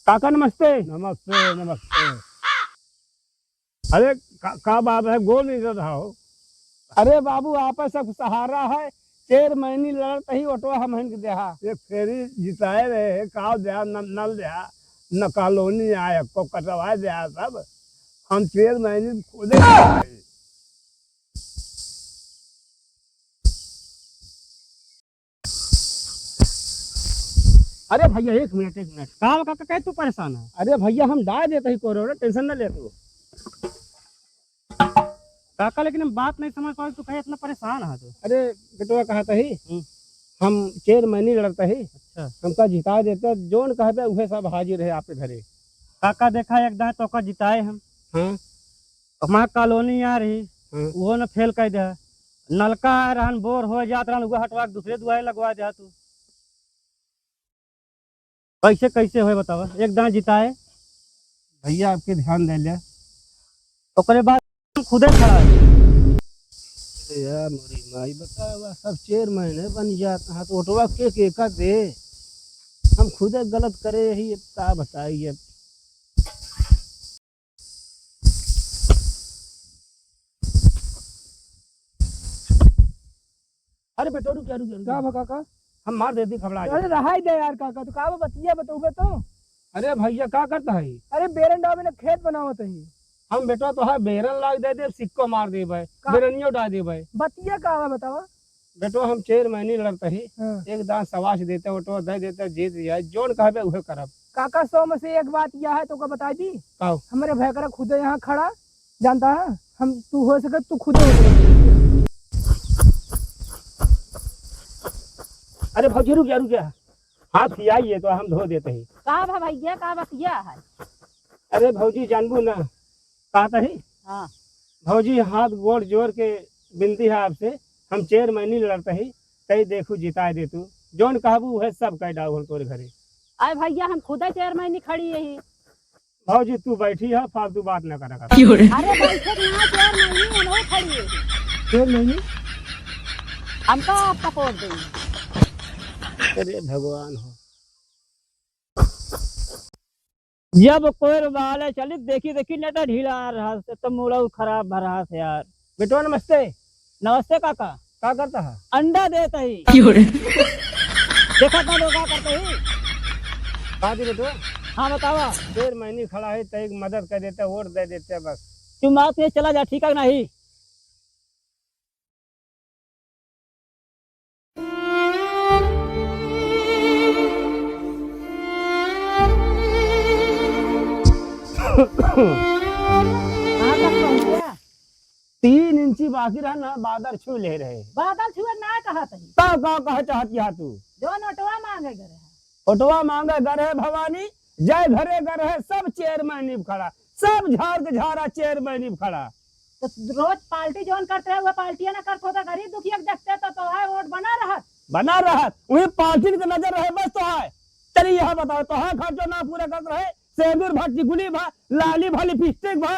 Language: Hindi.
काका नमस्ते। नमस्ते नमस्ते। अरे का बात है, गोल नहीं रहा हो? अरे बाबू आपस सब सहारा है, 4 महीने लड़त ही ऑटो हम देहा। ये फेरी जिताए रहे का दया नल दया न कॉलोनी आया को कटवा दया सब हम 4 महीने खोदे रहे। अरे भैया एक मिनट कहा काका कह तू परेशान है? अरे भैया हम डाल देते ही कोरोना, टेंशन न ले तू काका, लेकिन हम बात नहीं समझ पाए, तू कहे इतना परेशान है तो। अरे बेटवा कहा ही हम 4 महीने लड़ते ही। अच्छा, हमका जिता देते, जोन कहते उहे सब हाजिर है आपके घरे। काका देखा एक दांत तो जिताए हम। हाँ, हमारा कॉलोनी आ रही। हाँ, वो न फेल कर दे, नलका आ रहन बोर हो जात रहन, हटवा दूसरे दुआरे लगवा दे तू। कैसे हो बतावा, एक दांत जिताए भैया आपके ध्यान दे लिया, ओकरे बाद खुदे खड़ा है। अरे यार मोरी माई बतावा, सब 4 महीने बन जाता है तो ऑटोवा के का दे, हम खुदे गलत करे ही का बताइए। अरे बेटो रुक क्या काका, हम मार देती खबड़ा। अरे रहा ही दे यार काका, तो का बतिया बताऊबे तो। अरे भैया का करता है? अरे बेरन डाबे ने खेत बनावत है। हम बेटा तो है बेरन लाग दे सिक्को मार दे भाई, बेरनियो डाल दे भाई। बतिया का बतावा बेटो हम 4 महीने लड़ते ही। हाँ। एक दांत सवाश देते ऑटो दे देते, जीत जाए जोन कहबे उहे करब। काका 100 में से एक बात यह है तो का बता दी, आओ हमारे भैकरा खुद यहाँ खड़ा जानता है, हम तू हो सके तू खुद हो सके। अरे भौजी रुक गया, हाथ खियाइए तो हम धो देते ही। का भैया का बतिया है? अरे भौजी जानबू ना कहता ही। हाँ भौजी हाथ गोड़ जोड़ के बिनती है आपसे, हम 4 महीने लड़ते ही, कई देखू जिता दे तू, जोन कहबू है सब कह डाऊ तोरे घरे। अरे भैया हम खुद 4 महीने खड़ी यही। भौजी तू बैठी है, फालतू बात न करा कर। अरे बैठे ना 4 महीने हम खड़ी है। 4 महीने हमका आप सपोर्ट देंगे। अरे भगवान हो, जब कोई वाले चली देखी नेटा ढीला आ रहा है तो मूड़ा खराब भरा है यार। बेटो नमस्ते। नमस्ते काका, क्या करता है? अंडा देता ही। देखा था लोग क्या करते ही। बात बेटो हाँ बतावा। 4 महीने खड़ा है तो एक मदद कर देते, वोट दे देते बस। तुम बात में चला जा, ठीक है नहीं? कहाँ तक पहुँच गया? 3 इंची बाकी रहा ना, बादल छू ले रहे। बादल छुआ ना कहा तही। का कह चाहती है तू? जो नोटवा मांगे घर है। ऑटोवा मांगे घर है भवानी, जय घरे घर है, सब 4 महीने खड़ा, सब झाड़ के झाड़ा 4 महीने खड़ा। तो रोज पार्टी जोन करते हैं वो पार्टियां ना करते तो गरीब दुखिया देखते तो है वोट बना रहा वही पार्टी की नजर रहे बस। तो है चलिए यह बताओ तो है खर्चो ना पूरे कर रहे, सेंदूर भट्टी गुली भा लाली भली पिस्टिक भा